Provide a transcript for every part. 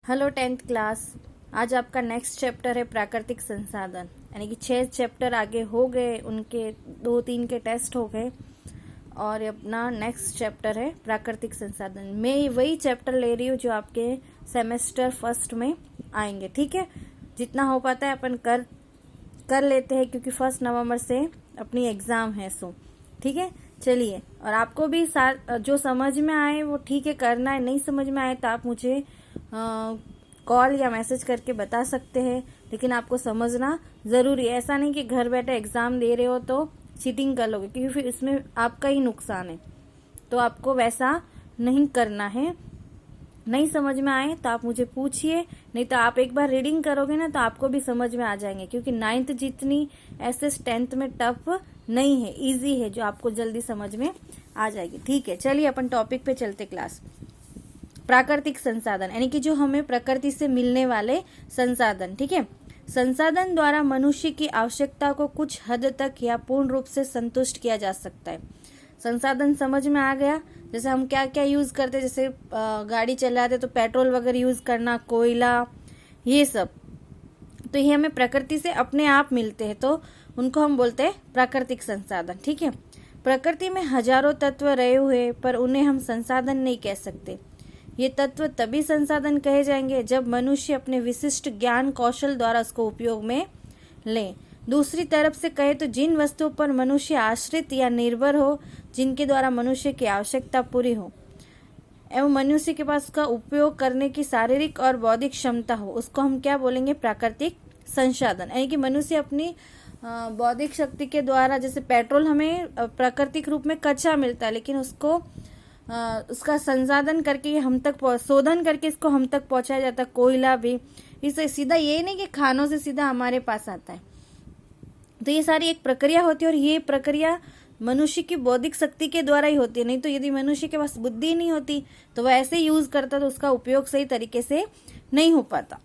Hello 10th class. आज आपका next chapter है प्राकृतिक संसाधन, यानी कि 6 चैप्टर आगे हो गए, उनके 2-3 के टेस्ट हो गए और अपना नेक्स्ट चैप्टर है प्राकृतिक संसाधन। मैं वही चैप्टर ले रही हूँ जो आपके सेमेस्टर फर्स्ट में आएंगे। ठीक है, जितना हो पाता है अपन कर लेते हैं क्योंकि 1 नवंबर से अपनी एग्जाम है। सो ठीक है, चलिए। और आपको भी जो समझ में आए वो ठीक है करना है, नहीं समझ में आए तो आप मुझे कॉल या मैसेज करके बता सकते हैं, लेकिन आपको समझना जरूरी है। ऐसा नहीं कि घर बैठे एग्जाम दे रहे हो तो चीटिंग कर लोगे, क्योंकि फिर इसमें आपका ही नुकसान है। तो आपको वैसा नहीं करना है। नहीं समझ में आए तो आप मुझे पूछिए, नहीं तो आप एक बार रीडिंग करोगे ना तो आपको भी समझ में आ जाएंगे, क्योंकि 9th जितनी एसएस 10th में टफ नहीं है, इजी है, जो आपको जल्दी समझ में आ जाएगी। ठीक है, चलिए अपन टॉपिक पे चलते। क्लास प्राकृतिक संसाधन, यानी कि जो हमें प्रकृति से मिलने वाले संसाधन। ठीक है, संसाधन द्वारा मनुष्य की आवश्यकता को कुछ हद तक या पूर्ण रूप से संतुष्ट किया जा सकता है। संसाधन समझ में आ गया। जैसे हम क्या क्या यूज करते हैं, जैसे गाड़ी चलाते तो पेट्रोल वगैरह यूज करना, कोयला, ये सब, तो ये हमें प्रकृति से अपने आप मिलते हैं, तो उनको हम बोलते हैं प्राकृतिक संसाधन। ठीक है, प्रकृति में हजारों तत्व रहे हुए पर उन्हें हम संसाधन नहीं कह सकते। ये तत्व तभी संसाधन कहे जाएंगे जब मनुष्य अपने विशिष्ट ज्ञान कौशल द्वारा उसको उपयोग में ले। दूसरी तरफ से कहे तो जिन वस्तुओं पर मनुष्य आश्रित या निर्भर हो, जिनके द्वारा मनुष्य की आवश्यकता पूरी हो एवं मनुष्य के पास उसका उपयोग करने की शारीरिक और बौद्धिक क्षमता हो, उसको हम क्या बोलेंगे? प्राकृतिक संसाधन। यानी कि मनुष्य अपनी बौद्धिक शक्ति के द्वारा, जैसे पेट्रोल हमें प्राकृतिक रूप में कच्चा मिलता है, लेकिन उसको उसका संसाधन करके हम तक शोधन करके इसको हम तक पहुंचाया जाता है। कोयला भी इससे सीधा, ये नहीं कि खानों से सीधा हमारे पास आता है। तो ये सारी एक प्रक्रिया होती है, और ये प्रक्रिया मनुष्य की बौद्धिक शक्ति के द्वारा ही होती है। नहीं तो यदि मनुष्य के पास बुद्धि नहीं होती तो वह ऐसे यूज करता तो उसका उपयोग सही तरीके से नहीं हो पाता।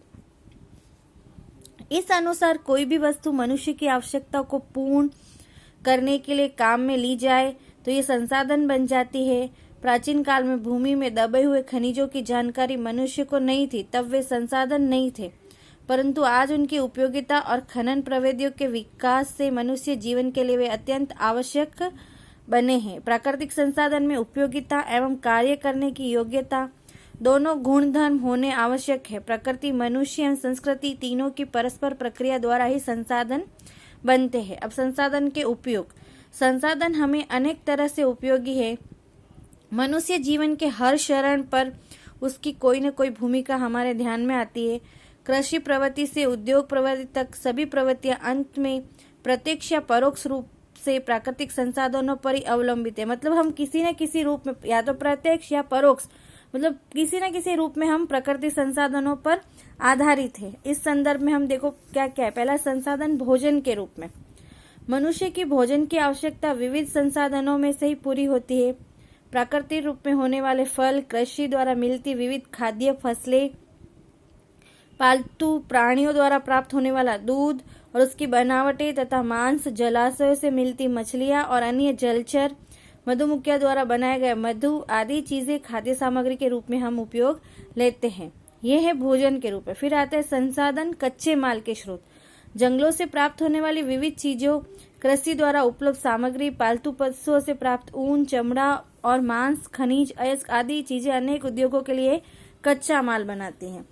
इस अनुसार कोई भी वस्तु मनुष्य की आवश्यकता को पूर्ण करने के लिए काम में ली जाए तो ये संसाधन बन जाती है। प्राचीन काल में भूमि में दबे हुए खनिजों की जानकारी मनुष्य को नहीं थी, तब वे संसाधन नहीं थे, परंतु आज उनकी उपयोगिता और खनन प्रविधियों के विकास से मनुष्य जीवन के लिए वे अत्यंत आवश्यक बने हैं। प्राकृतिक संसाधन में उपयोगिता एवं कार्य करने की योग्यता दोनों गुणधर्म होने आवश्यक है। प्रकृति, मनुष्य एवं संस्कृति तीनों की परस्पर प्रक्रिया द्वारा ही संसाधन बनते हैं। अब संसाधन के उपयोग। संसाधन हमें अनेक तरह से उपयोगी है। मनुष्य जीवन के हर चरण पर उसकी कोई न कोई भूमिका हमारे ध्यान में आती है। कृषि प्रवृत्ति से उद्योग प्रवृत्ति तक सभी प्रवृत्तियां अंत में प्रत्यक्ष या परोक्ष रूप से प्राकृतिक संसाधनों पर ही अवलंबित है। मतलब हम किसी न किसी रूप में, या तो प्रत्यक्ष या परोक्ष, मतलब किसी न किसी रूप में हम प्रकृति संसाधनों पर आधारित है। इस संदर्भ में हम देखो क्या क्या है। पहला, संसाधन भोजन के रूप में। मनुष्य की भोजन की आवश्यकता विविध संसाधनों में से ही पूरी होती है। प्राकृतिक रूप में होने वाले फल, कृषि द्वारा मिलती विविध खाद्य फसलें, पालतू प्राणियों द्वारा प्राप्त होने वाला दूध और उसकी बनावटें तथा मांस, जलाशयों से मिलती मछलियां और अन्य जलचर, मधुमक्खियों द्वारा बनाए गए मधु आदि चीजें खाद्य सामग्री के रूप में हम उपयोग लेते हैं। यह है भोजन के रूप में। फिर आता है संसाधन कच्चे माल के स्रोत। जंगलों से प्राप्त होने वाली विविध चीजों, कृषि द्वारा उपलब्ध सामग्री, पालतू पशुओं से प्राप्त ऊन, चमड़ा और मांस, खनिज, अयस्क आदि चीजें अनेक उद्योगों के लिए कच्चा माल बनाती हैं।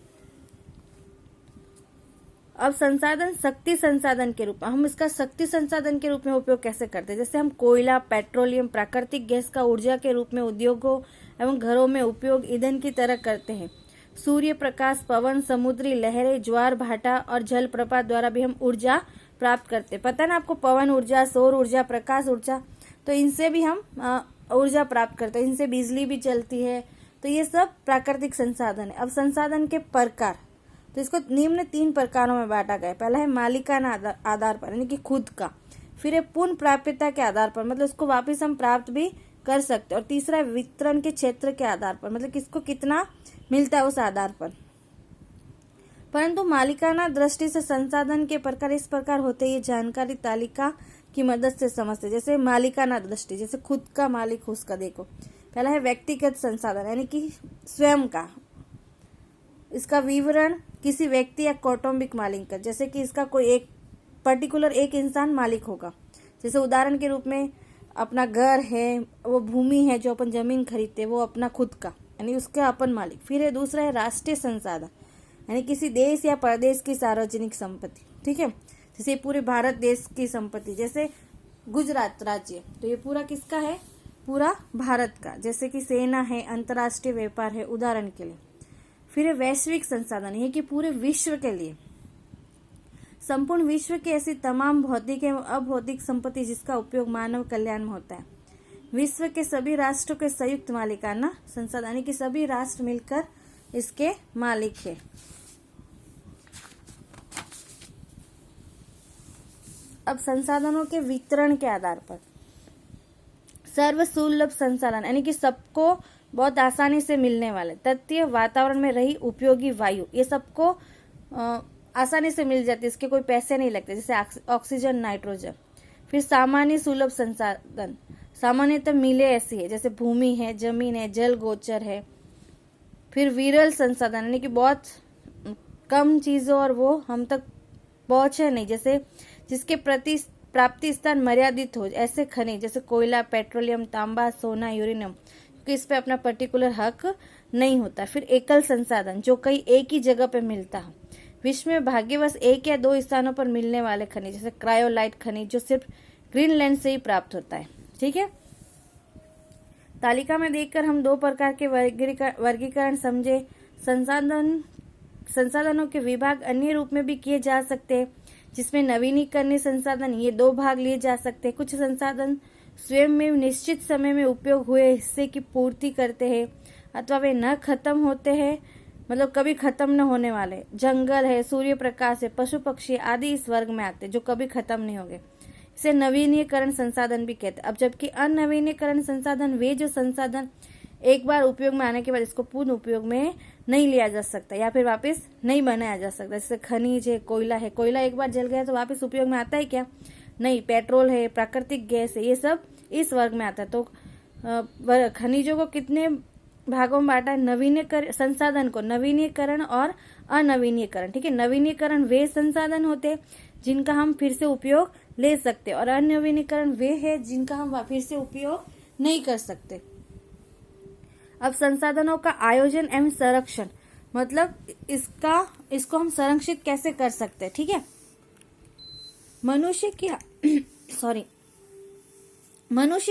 अब संसाधन शक्ति संसाधन के रूप में, हम इसका शक्ति संसाधन के रूप में उपयोग कैसे करते हैं? जैसे हम कोयला, पेट्रोलियम, प्राकृतिक गैस का ऊर्जा के रूप में उद्योगों एवं घरों में उपयोग ईंधन की तरह करते हैं। सूर्य प्रकाश, पवन, समुद्री लहरें, ज्वार भाटा और जल प्रपात द्वारा भी हम ऊर्जा प्राप्त करते हैं। पता है ना आपको, पवन ऊर्जा, सौर ऊर्जा, प्रकाश ऊर्जा, तो इनसे भी हम ऊर्जा प्राप्त करते हैं। इनसे बिजली भी चलती है। तो ये सब प्राकृतिक संसाधन है। अब संसाधन के प्रकार, तो इसको निम्न 3 प्रकारों में बांटा गया है। पहला है मालिकाना आधार पर, यानी कि खुद का। फिर है पुनः प्राप्यता के आधार पर, मतलब इसको वापस हम प्राप्त भी कर सकते हैं। और तीसरा है वितरण के क्षेत्र के आधार पर, मतलब किसको कितना मिलता है उस आधार पर। परंतु मालिकाना दृष्टि से संसाधन के प्रकार इस प्रकार होते हैं, ये जानकारी तालिका की मदद से समझते। जैसे मालिकाना दृष्टि, जैसे खुद का मालिक हो उसका देखो। पहला है व्यक्तिगत संसाधन, यानी कि स्वयं का। इसका विवरण किसी व्यक्ति या कौटुंबिक मालिक का, जैसे कि इसका कोई एक पर्टिकुलर एक इंसान मालिक होगा। जैसे उदाहरण के रूप में अपना घर है, वो भूमि है जो अपन जमीन खरीदते हैं, वो अपना खुद का, यानी उसका अपन मालिक। फिर है दूसरा है राष्ट्रीय संसाधन, यानी किसी देश या प्रदेश की सार्वजनिक संपत्ति। ठीक है, जैसे पूरे भारत देश की संपत्ति, जैसे गुजरात राज्य, तो ये पूरा किसका है? पूरा भारत का। जैसे कि सेना है, अंतर्राष्ट्रीय व्यापार है, उदाहरण के लिए। फिर है वैश्विक संसाधन, ये कि पूरे विश्व के लिए, संपूर्ण विश्व की ऐसी तमाम भौतिक एवं अभौतिक संपत्ति जिसका उपयोग मानव कल्याण में होता है। विश्व के सभी राष्ट्रों के संयुक्त मालिकाना संसाधन, यानी कि सभी राष्ट्र मिलकर इसके मालिक है। अब संसाधनों के वितरण के आधार पर सर्वसुलभ संसाधन, यानी कि सबको बहुत आसानी से मिलने वाले तथ्य, वातावरण में रही उपयोगी वायु, ये सबको आसानी से मिल जाती है, इसके कोई पैसे नहीं लगते, जैसे ऑक्सीजन, नाइट्रोजन। फिर सामान्य सुलभ संसाधन, सामान्यतः मिले ऐसी है, जैसे भूमि है, जमीन है, जल गोचर है। फिर विरल संसाधन, यानी कि बहुत कम चीजों और वो हम तक पहुंचे नहीं, जैसे जिसके प्रति प्राप्ति स्थान मर्यादित हो, ऐसे खनिज जैसे कोयला, पेट्रोलियम, तांबा, सोना, यूरेनियम, क्योंकि इस पे अपना पर्टिकुलर हक नहीं होता। फिर एकल संसाधन, जो कहीं एक ही जगह पे मिलता हो, विश्व में भाग्यवश एक या दो स्थानों पर मिलने वाले खनिज, जैसे क्रायोलाइट खनिज, जो सिर्फ ग्रीनलैंड से ही प्राप्त होता है। ठीक है, तालिका में देखकर हम दो प्रकार के वर्गीकरण समझे। संसाधनों के विभाग अन्य रूप में भी किए जा सकते हैं, जिसमें नवीनीकरणीय संसाधन, ये दो भाग लिए जा सकते हैं। कुछ संसाधन स्वयं में निश्चित समय में उपयोग हुए हिस्से की पूर्ति करते हैं, अथवा वे न खत्म होते हैं, मतलब कभी खत्म न होने वाले। जंगल है, सूर्य प्रकाश है, पशु पक्षी आदि इस वर्ग में आते हैं, जो कभी खत्म नहीं होंगे। इसे नवीनीकरण संसाधन भी कहते हैं। अब जबकि अनवीनीकरण संसाधन वे जो संसाधन एक बार उपयोग में आने के बाद इसको पूर्ण उपयोग में नहीं लिया जा सकता या फिर वापस नहीं बनाया जा सकता। जैसे खनिज है, कोयला है, कोयला एक बार जल गया तो वापस उपयोग में आता है क्या? नहीं। पेट्रोल है, प्राकृतिक गैस है, ये सब इस वर्ग में आता है। तो खनिजों को कितने भागों में बांटा है? नवीनीकरण संसाधन को नवीनीकरण और अनवीनीकरण। ठीक है, नवीनीकरण वे संसाधन होते हैं जिनका हम फिर से उपयोग ले सकते, और अनवीनीकरण वे है जिनका हम फिर से उपयोग नहीं कर सकते। अब संसाधनों का आयोजन एवं संरक्षण, मतलब इसको हम संरक्षित कैसे कर सकते हैं। ठीक है, मनुष्य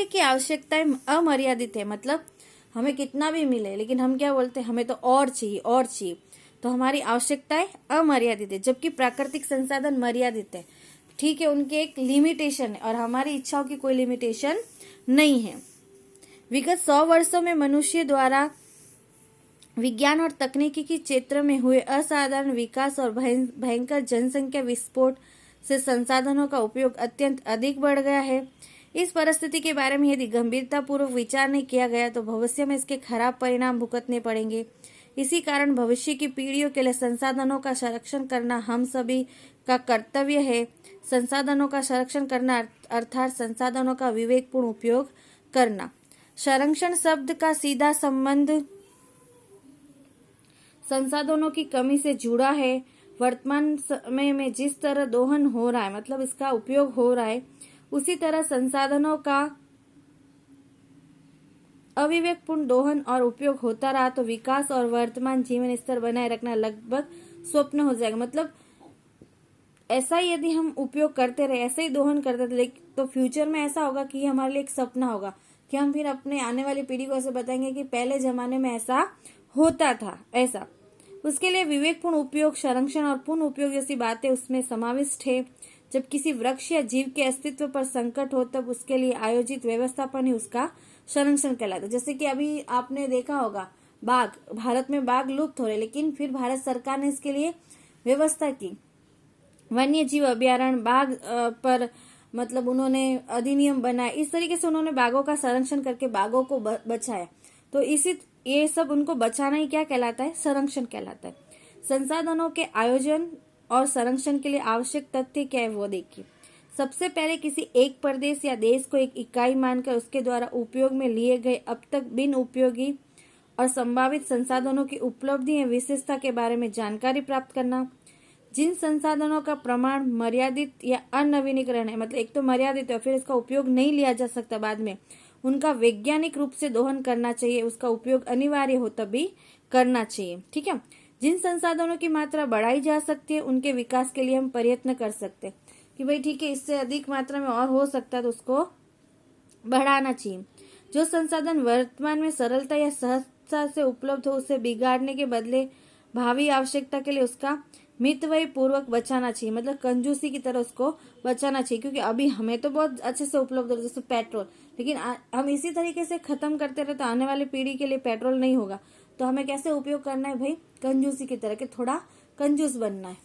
की आवश्यकताएं अमर्यादित है, मतलब हमें कितना भी मिले, लेकिन हम क्या बोलते हैं, हमें तो और चाहिए। तो हमारी आवश्यकताएं अमर्यादित है, जबकि प्राकृतिक संसाधन मर्यादित है। ठीक है, उनके एक लिमिटेशन है और हमारी इच्छाओं की कोई लिमिटेशन नहीं है। विगत 100 वर्षों में मनुष्य द्वारा विज्ञान और तकनीकी के क्षेत्र में हुए असाधारण विकास और भयंकर जनसंख्या विस्फोट से संसाधनों का उपयोग अत्यंत अधिक बढ़ गया है। इस परिस्थिति के बारे में यदि गंभीरतापूर्वक विचार नहीं किया गया तो भविष्य में इसके खराब परिणाम भुगतने पड़ेंगे। इसी कारण भविष्य की पीढ़ियों के लिए संसाधनों का संरक्षण करना हम सभी का कर्तव्य है। संसाधनों का संरक्षण करना अर्थात संसाधनों का विवेकपूर्ण उपयोग करना। संरक्षण शब्द का सीधा संबंध संसाधनों की कमी से जुड़ा है। वर्तमान समय में जिस तरह दोहन हो रहा है, मतलब इसका उपयोग हो रहा है, उसी तरह संसाधनों का अविवेकपूर्ण दोहन और उपयोग होता रहा तो विकास और वर्तमान जीवन स्तर बनाए रखना लगभग स्वप्न हो जाएगा। मतलब ऐसा ही यदि हम उपयोग करते रहे, ऐसे ही दोहन करते रहे, तो फ्यूचर में ऐसा होगा कि हमारे लिए एक सपना होगा कि हम फिर अपने आने वाली पीढ़ी को ऐसे बताएंगे कि पहले जमाने में ऐसा होता था। ऐसा उसके लिए विवेकपूर्ण उपयोग, संरक्षण और पूर्ण उपयोग जैसी बातें उसमें समाविष्ट है। जब किसी वृक्ष या जीव के अस्तित्व पर संकट हो तब उसके लिए आयोजित व्यवस्थापन ही उसका संरक्षण कहलाता है। जैसे कि अभी आपने देखा होगा बाघ, भारत में बाघ लुप्त हो रहे, लेकिन फिर भारत सरकार ने इसके लिए व्यवस्था की। वन्य जीव अभ्यारण्य, बाघ पर मतलब उन्होंने अधिनियम बनाए, इस तरीके से उन्होंने बाघों का संरक्षण करके बाघों को बचाया। तो ये सब उनको बचाना ही क्या कहलाता है? संरक्षण कहलाता है। संसाधनों के आयोजन और संरक्षण के लिए आवश्यक तथ्य क्या है वो देखिए। सबसे पहले किसी एक प्रदेश या देश को एक इकाई मानकर उसके द्वारा उपयोग में लिए गए अब तक बिन उपयोगी और संभावित संसाधनों की उपलब्धि एवं विशेषता के बारे में जानकारी प्राप्त करना। जिन संसाधनों का प्रमाण मर्यादित या अनवीनीकरण है, मतलब एक तो मर्यादित है फिर इसका उपयोग नहीं लिया जा सकता बाद में, उनका वैज्ञानिक रूप से दोहन करना चाहिए, उसका उपयोग अनिवार्य हो तब भी करना चाहिए। ठीक है। जिन संसाधनों की मात्रा बढ़ाई जा सकती है उनके विकास के लिए हम प्रयत्न कर सकते हैं कि भाई ठीक है इससे अधिक मात्रा में और हो सकता है तो उसको बढ़ाना चाहिए। जो संसाधन वर्तमान में सरलता या सहजता से उपलब्ध हो उसे बिगाड़ने के बदले भावी आवश्यकता के लिए उसका मितव्यय पूर्वक बचाना चाहिए, मतलब कंजूसी की तरह उसको बचाना चाहिए। क्योंकि अभी हमें तो बहुत अच्छे से उपलब्ध हो जैसे पेट्रोल, लेकिन हम इसी तरीके से खत्म करते रहे तो आने वाली पीढ़ी के लिए पेट्रोल नहीं होगा। तो हमें कैसे उपयोग करना है भाई, कंजूसी की तरह के थोड़ा कंजूस बनना है।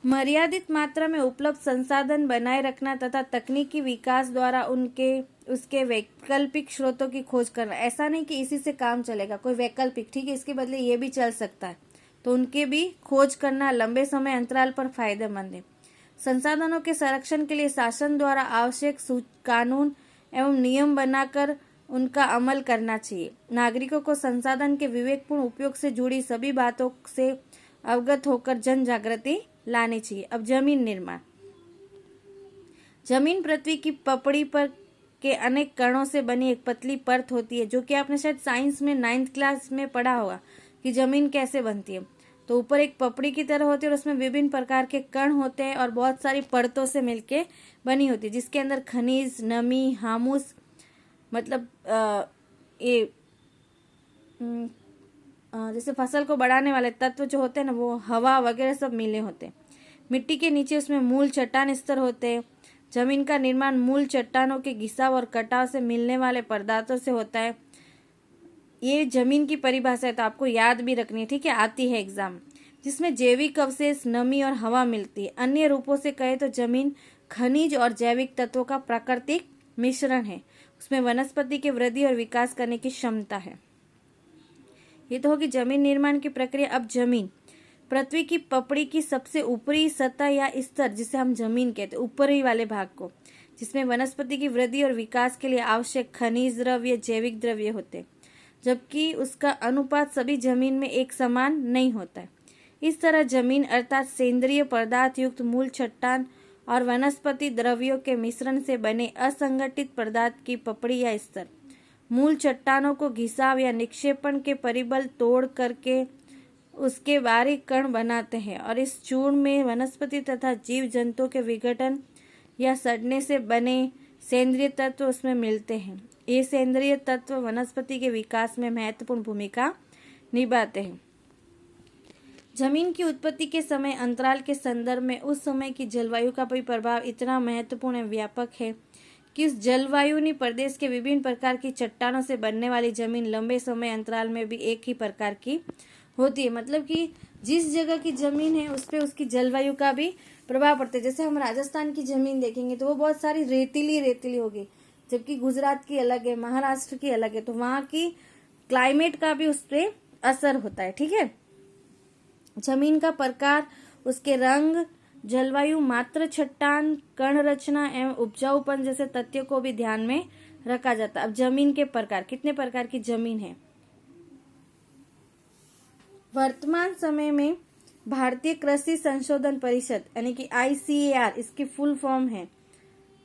मर्यादित मात्रा में उपलब्ध संसाधन बनाए रखना तथा तकनीकी विकास द्वारा उसके वैकल्पिक स्रोतों की खोज करना। ऐसा नहीं कि इसी से काम चलेगा, कोई वैकल्पिक, ठीक है, इसके बदले ये भी चल सकता है, तो उनके भी खोज करना लंबे समय अंतराल पर फायदेमंद है। संसाधनों के संरक्षण के लिए शासन द्वारा आवश्यक कानून एवं नियम बनाकर उनका अमल करना चाहिए। नागरिकों को संसाधन के विवेकपूर्ण उपयोग से जुड़ी सभी बातों से अवगत होकर जन जागृति लानी चाहिए। अब जमीन निर्माण। जमीन पृथ्वी की पपड़ी पर के अनेक कणों से बनी एक पतली परत होती है, जो कि आपने शायद साइंस में 9th क्लास में पढ़ा होगा कि जमीन कैसे बनती है। तो ऊपर एक पपड़ी की तरह होती है और उसमें विभिन्न प्रकार के कण होते हैं और बहुत सारी परतों से मिलके बनी होती है, जिसके अंदर खनिज, नमी, हामुस, मतलब ये जैसे फसल को बढ़ाने वाले तत्व जो होते हैं ना, वो हवा वगैरह सब मिले होते हैं। मिट्टी के नीचे उसमें मूल चट्टान स्तर होते हैं। जमीन का निर्माण मूल चट्टानों के घिसाव और कटाव से मिलने वाले पदार्थों से होता है। ये जमीन की परिभाषा है, तो आपको याद भी रखनी है, ठीक है, आती है एग्जाम, जिसमें जैविक अवशेष, नमी और हवा मिलती है। अन्य रूपों से कहे तो जमीन खनिज और जैविक तत्वों का प्राकृतिक मिश्रण है। उसमें वनस्पति के वृद्धि और विकास करने की क्षमता है। ये तो होगी जमीन निर्माण की प्रक्रिया। अब जमीन पृथ्वी की पपड़ी की सबसे ऊपरी सतह या स्तर, जिसे हम जमीन कहते हैं, ऊपरी वाले भाग को, जिसमें वनस्पति की वृद्धि और विकास के लिए आवश्यक खनिज द्रव्य, जैविक द्रव्य होते हैं, जबकि उसका अनुपात सभी जमीन में एक समान नहीं होता है। इस तरह जमीन अर्थात सेंद्रीय पदार्थ युक्त मूल चट्टान और वनस्पति द्रव्यों के मिश्रण से बने असंगठित पदार्थ की पपड़ी या स्तर मूल चट्टानों को घिसाव या निक्षेपण के परिबल तोड़ करके उसके बारीक कण बनाते हैं और इस चूर्ण में वनस्पति तथा जीव जंतुओं के विघटन या सड़ने से बने सेंद्रीय तत्व उसमें मिलते हैं। ये सेंद्रीय तत्व वनस्पति के विकास में महत्वपूर्ण भूमिका निभाते हैं। जमीन की उत्पत्ति के समय अंतराल के संदर्भ में उस समय की जलवायु का भी प्रभाव इतना महत्वपूर्ण एवं व्यापक है कि उस जलवायु ने प्रदेश के विभिन्न प्रकार की चट्टानों से बनने वाली जमीन लंबे समय अंतराल में भी एक ही प्रकार की होती है। मतलब कि जिस जगह की जमीन है उस पे उसकी जलवायु का भी प्रभाव पड़ता है। जैसे हम राजस्थान की जमीन देखेंगे तो वो बहुत सारी रेतीली रेतीली होगी, जबकि गुजरात की अलग है, महाराष्ट्र की अलग है, तो वहां की क्लाइमेट का भी उस पर असर होता है। ठीक है। जमीन का प्रकार, उसके रंग, जलवायु, मात्र चट्टान, कण रचना एवं उपजाऊपन जैसे तथ्यों को भी ध्यान में रखा जाता है। अब जमीन के प्रकार, कितने प्रकार की जमीन है? वर्तमान समय में भारतीय कृषि संशोधन परिषद यानी कि ICAR, इसकी फुल फॉर्म है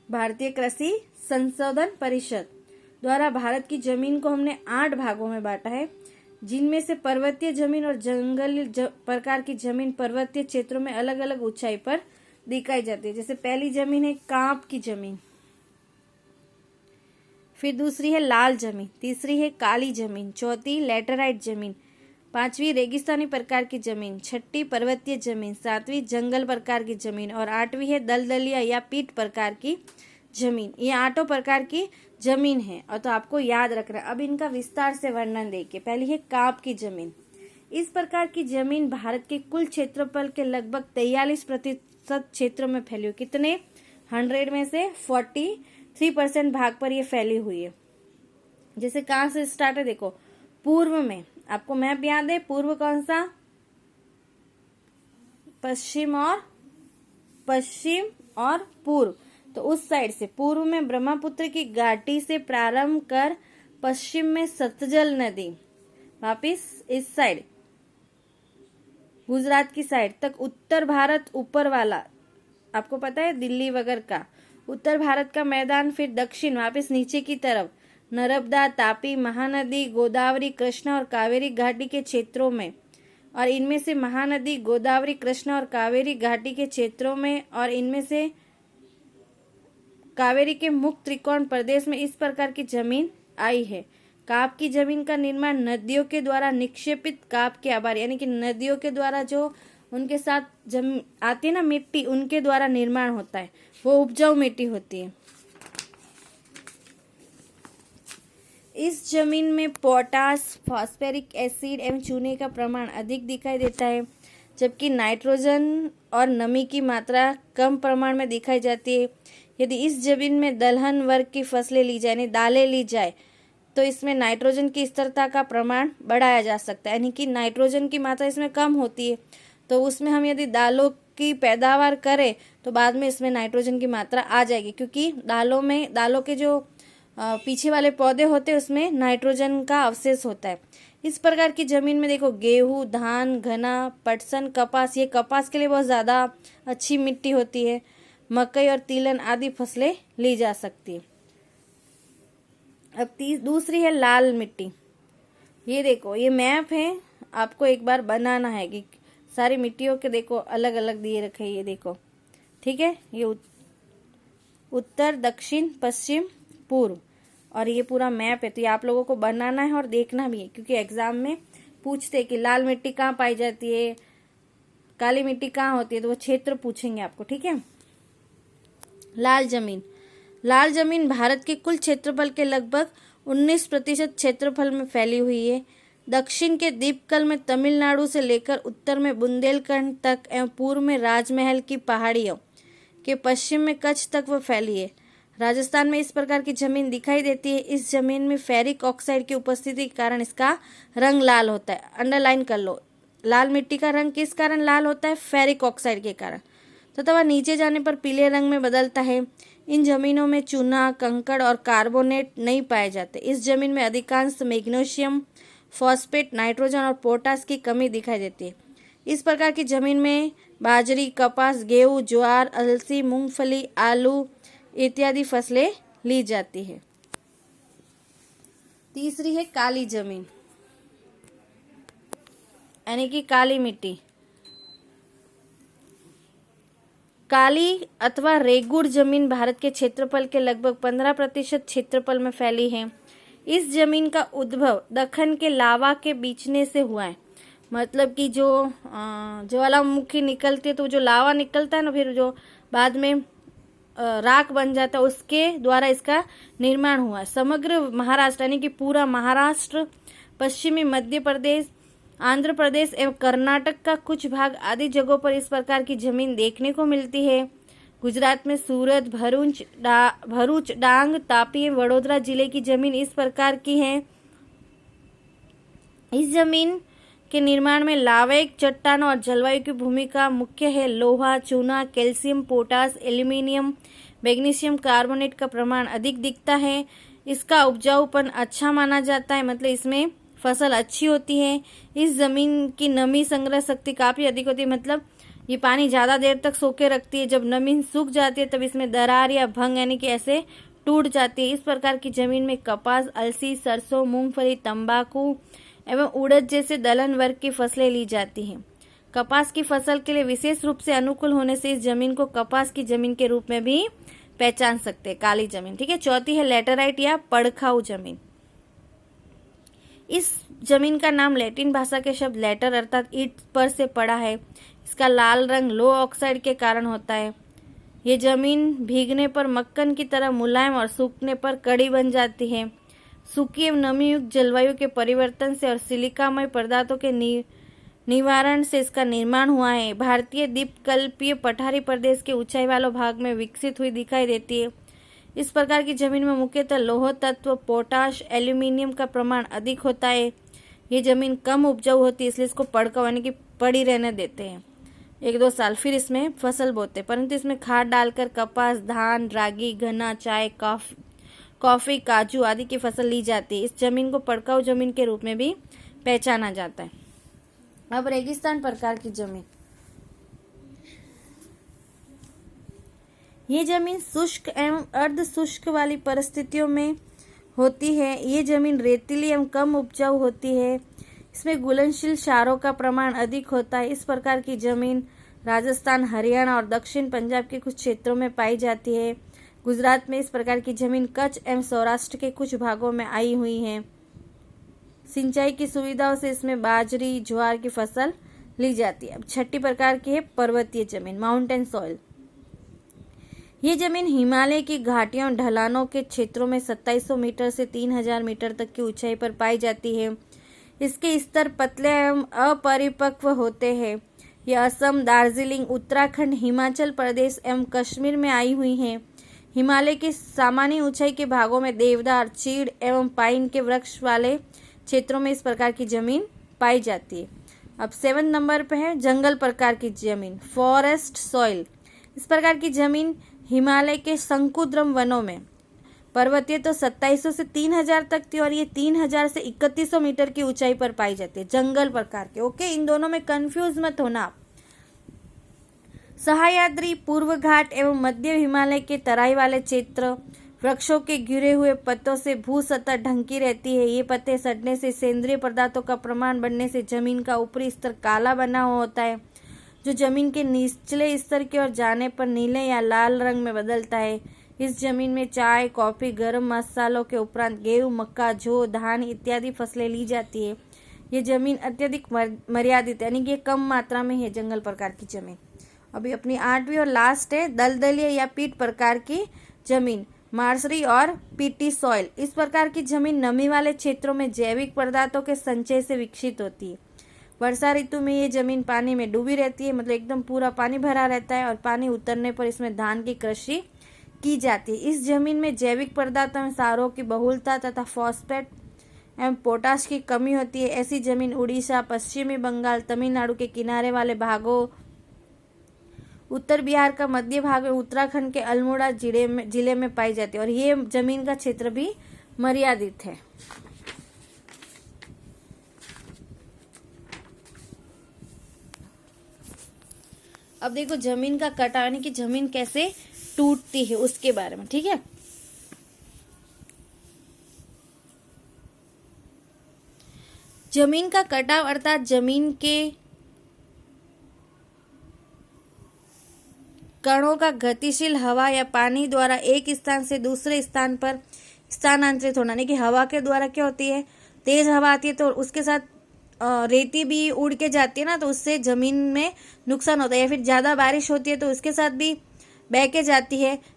भारतीय कृषि संशोधन परिषद, द्वारा भारत की जमीन को हमने 8 भागों में बांटा है, जिनमें से पर्वतीय जमीन और जंगली प्रकार की जमीन पर्वतीय क्षेत्रों में अलग अलग ऊंचाई पर दिखाई जाती है। जैसे पहली जमीन है कांप की जमीन, फिर दूसरी है लाल जमीन, तीसरी है काली जमीन, चौथी लैटेराइट जमीन, पांचवी रेगिस्तानी प्रकार की जमीन, छठी पर्वतीय जमीन, सातवीं जंगल प्रकार की जमीन और आठवीं है दलदलिया या पीट प्रकार की जमीन। ये 8 प्रकार की जमीन है और तो आपको याद रखना। अब इनका विस्तार से वर्णन देखिए। पहली है कांप की जमीन। इस प्रकार की जमीन भारत के कुल क्षेत्रफल के लगभग 43% क्षेत्रों में फैली हुई। कितने? 100 में से 43% भाग पर ये फैली हुई है। जैसे कहां से स्टार्ट है देखो, पूर्व में, आपको मैप याद है, पूर्व कौन सा? पश्चिम और पूर्व। तो उस साइड से पूर्व में ब्रह्मपुत्र की घाटी से प्रारंभ कर पश्चिम में सतलज नदी, वापिस इस साइड गुजरात की साइड तक उत्तर भारत ऊपर वाला, आपको पता है दिल्ली वगैरह का उत्तर भारत का मैदान, फिर दक्षिण वापिस नीचे की तरफ नर्मदा, तापी, महानदी, गोदावरी, कृष्णा और कावेरी घाटी के क्षेत्रों में, और इनमें से महानदी, गोदावरी, कृष्णा और कावेरी घाटी के क्षेत्रों में, और इनमें से कावेरी के मुक्त त्रिकोण प्रदेश में इस प्रकार की जमीन आई है। काप की जमीन का निर्माण नदियों के द्वारा निक्षेपित काप के आभार, यानी कि नदियों के द्वारा जो उनके साथ आती है ना मिट्टी, उनके द्वारा निर्माण होता है, वो उपजाऊ मिट्टी होती है। इस जमीन में पोटास, फास्फोरिक एसिड एवं चूने का प्रमाण अधिक दिखाई देता है, जबकि नाइट्रोजन और नमी की मात्रा कम प्रमाण में दिखाई जाती है। यदि इस जमीन में दलहन वर्ग की फसलें ली जाए, यानी दालें ली जाए, तो इसमें नाइट्रोजन की स्थिरता का प्रमाण बढ़ाया जा सकता है, यानी कि नाइट्रोजन की मात्रा इसमें कम होती है, तो उसमें हम यदि दालों की पैदावार करें तो बाद में इसमें नाइट्रोजन की मात्रा आ जाएगी, क्योंकि दालों के जो पीछे वाले पौधे होते हैं उसमें नाइट्रोजन का अवशेष होता है। इस प्रकार की जमीन में देखो गेहूं, धान, गन्ना, पटसन, कपास, ये कपास के लिए बहुत ज्यादा अच्छी मिट्टी होती है, मकई और तिलहन आदि फसलें ली जा सकती है। अब दूसरी है लाल मिट्टी। ये देखो, ये मैप है, आपको एक बार बनाना है कि सारी मिट्टियों के देखो अलग अलग दिए रखे, ये देखो, ठीक है, ये उत्तर, दक्षिण, पश्चिम, पूर्व, और ये पूरा मैप है, तो ये आप लोगों को बनाना है और देखना भी है, क्योंकि एग्जाम में पूछते हैं कि लाल मिट्टी कहाँ पाई जाती है, काली मिट्टी कहाँ होती है, तो वो क्षेत्र पूछेंगे आपको, ठीक है। लाल जमीन भारत के कुल क्षेत्रफल के लगभग 19% क्षेत्रफल में फैली हुई है। दक्षिण के द्वीपकल्प में तमिलनाडु से लेकर उत्तर में बुंदेलखंड तक एवं पूर्व में राजमहल की पहाड़ियों के पश्चिम में कच्छ तक वह फैली है। राजस्थान में इस प्रकार की जमीन दिखाई देती है। इस जमीन में फेरिक ऑक्साइड की उपस्थिति के कारण इसका रंग लाल होता है। अंडरलाइन कर लो, लाल मिट्टी का रंग किस कारण लाल होता है? फेरिक ऑक्साइड के कारण। तथा वह नीचे जाने पर पीले रंग में बदलता है। इन जमीनों में चूना, कंकड़ और कार्बोनेट नहीं पाए जाते। इस जमीन में अधिकांश मैग्नीशियम, फॉस्फेट, नाइट्रोजन और पोटास की कमी दिखाई देती है। इस प्रकार की जमीन में बाजरी, कपास, गेहूं, ज्वार, अलसी, मूंगफली, आलू इत्यादि फसलें ली जाती है। तीसरी है काली जमीन, यानी कि काली मिट्टी। काली अथवा रेगुड़ जमीन भारत के क्षेत्रफल के लगभग 15% क्षेत्रफल में फैली है। इस जमीन का उद्भव दक्कन के लावा के बीचने से हुआ है। मतलब कि जो ज्वालामुखी निकलती है तो जो लावा निकलता है ना, फिर जो बाद में राख बन जाता है, उसके द्वारा इसका निर्माण हुआ है। समग्र महाराष्ट्र यानी कि पूरा महाराष्ट्र, पश्चिमी मध्य प्रदेश, आंध्र प्रदेश एवं कर्नाटक का कुछ भाग आदि जगहों पर इस प्रकार की जमीन देखने को मिलती है। गुजरात में सूरत, भरूच, डांग, तापी एवं वडोदरा जिले की जमीन इस प्रकार की है। इस जमीन के निर्माण में लावैक चट्टानों और जलवायु की भूमिका मुख्य है। लोहा, चूना, calcium, potash, aluminium, magnesium carbonate का प्रमाण अधिक दिखता है। इसका उपजाऊपन अच्छा माना जाता है, मतलब इसमें फसल अच्छी होती है। इस जमीन की नमी संग्रह शक्ति काफी अधिक होती है, मतलब ये पानी ज्यादा देर तक सोके रखती है। जब नमी सूख जाती है तब इसमें दरार या भंग यानी कि ऐसे टूट जाती है। इस प्रकार की जमीन में कपास, अलसी, सरसों, मूंगफली, तंबाकू एवं उड़द जैसे दलहन वर्ग की फसलें ली जाती हैं। कपास की फसल के लिए विशेष रूप से अनुकूल होने से इस जमीन को कपास की जमीन के रूप में भी पहचान सकते हैं, काली जमीन। ठीक है। चौथी है लैटेराइट या पड़खाऊ जमीन। इस जमीन का नाम लैटिन भाषा के शब्द लैटर अर्थात ईंट पर से पड़ा है। इसका लाल रंग लो ऑक्साइड के कारण होता है। ये जमीन भीगने पर मक्खन की तरह मुलायम और सूखने पर कड़ी बन जाती है। सूखी एवं नमीयुक्त जलवायु के परिवर्तन से और सिलिकामय पदार्थों के निवारण से इसका निर्माण हुआ है। भारतीय द्वीपकल्पीय पठारी प्रदेश के ऊंचाई वालों भाग में विकसित हुई दिखाई देती है। इस प्रकार की जमीन में मुख्यतः लौह तत्व, पोटाश, एल्यूमिनियम का प्रमाण अधिक होता है। ये जमीन कम उपजाऊ होती है, इसलिए इसको पड़काव यानी कि पड़ी रहने देते हैं। 1-2 साल फिर इसमें फसल बोते, परंतु इसमें खाद डालकर कपास, धान, रागी, गन्ना, चाय, कॉफी, काजू आदि की फसल ली जाती है। इस जमीन को पड़काऊ जमीन के रूप में भी पहचाना जाता है। अब रेगिस्तान प्रकार की जमीन। ये जमीन शुष्क एवं अर्ध शुष्क वाली परिस्थितियों में होती है। ये जमीन रेतीली एवं कम उपजाऊ होती है। इसमें घुलनशील क्षारों का प्रमाण अधिक होता है। इस प्रकार की जमीन राजस्थान, हरियाणा और दक्षिण पंजाब के कुछ क्षेत्रों में पाई जाती है। गुजरात में इस प्रकार की जमीन कच्छ एवं सौराष्ट्र के कुछ भागों में आई हुई है। सिंचाई की सुविधाओं से इसमें बाजरी, ज्वार की फसल ली जाती है। अब छठी प्रकार की है पर्वतीय जमीन, माउंटेन सॉइल। ये जमीन हिमालय की घाटियों और ढलानों के क्षेत्रों में 2700 मीटर से 3000 मीटर तक की ऊंचाई पर पाई जाती है। इसके स्तर पतले एवं अपरिपक्व होते हैं। यह असम, दार्जिलिंग, उत्तराखंड, हिमाचल प्रदेश एवं कश्मीर में आई हुई हैं। हिमालय की सामान्य ऊंचाई के भागों में देवदार, चीड़ एवं पाइन के वृक्ष वाले क्षेत्रों में इस प्रकार की जमीन पाई जाती है। अब 7 नंबर पे है जंगल प्रकार की जमीन, फॉरेस्ट सॉइल। इस प्रकार की जमीन हिमालय के शंकुद्रम वनों में, पर्वतीय तो 2700 से 3000 तक थी और ये 3000 से 3100 मीटर की ऊंचाई पर पाई जाती है, जंगल प्रकार के। ओके, इन दोनों में कंफ्यूज मत होना आप। सह्याद्री, पूर्व घाट एवं मध्य हिमालय के तराई वाले क्षेत्र, वृक्षों के गिरे हुए पत्तों से भू सतह ढंकी रहती है। ये पत्ते सड़ने से, सेंद्रीय पदार्थों का प्रमाण बढ़ने से जमीन का ऊपरी स्तर काला बना हुआ होता है, जो जमीन के निचले स्तर की ओर जाने पर नीले या लाल रंग में बदलता है। इस जमीन में चाय, कॉफी, गरम मसालों के उपरांत गेहूं, मक्का, जौ, धान इत्यादि फसलें ली जाती है। ये जमीन अत्यधिक मर्यादित है, यानी कि कम मात्रा में है जंगल प्रकार की जमीन। अभी अपनी 8वीं और लास्ट है दलदलीय या पीट प्रकार की जमीन, मार्सरी और पीटी सॉइल। इस प्रकार की जमीन नमी वाले क्षेत्रों में जैविक पदार्थों के संचय से विकसित होती है। वर्षा ऋतु में ये जमीन पानी में डूबी रहती है, मतलब एकदम पूरा पानी भरा रहता है और पानी उतरने पर इसमें धान की कृषि की जाती है। इस जमीन में जैविक पदार्थों में सारों की बहुलता तथा फॉस्फेट एवं पोटाश की कमी होती है। ऐसी जमीन उड़ीसा, पश्चिमी बंगाल, तमिलनाडु के किनारे वाले भागों, उत्तर बिहार का मध्य भाग में, उत्तराखंड के अल्मोड़ा जिले में पाई जाती है और ये जमीन का क्षेत्र भी मर्यादित है। अब देखो जमीन का कटाव, यानी कि जमीन कैसे टूटती है उसके बारे में, ठीक है। जमीन का कटाव अर्थात जमीन के कणों का गतिशील हवा या पानी द्वारा एक स्थान से दूसरे स्थान पर स्थानांतरित होना। यानी कि हवा के द्वारा क्या होती है, तेज हवा आती है तो उसके साथ रेती भी उड़ के जाती है ना, तो उससे जमीन में नुकसान होता है। या फिर ज्यादा बारिश होती है तो उसके साथ भी बह के जाती है।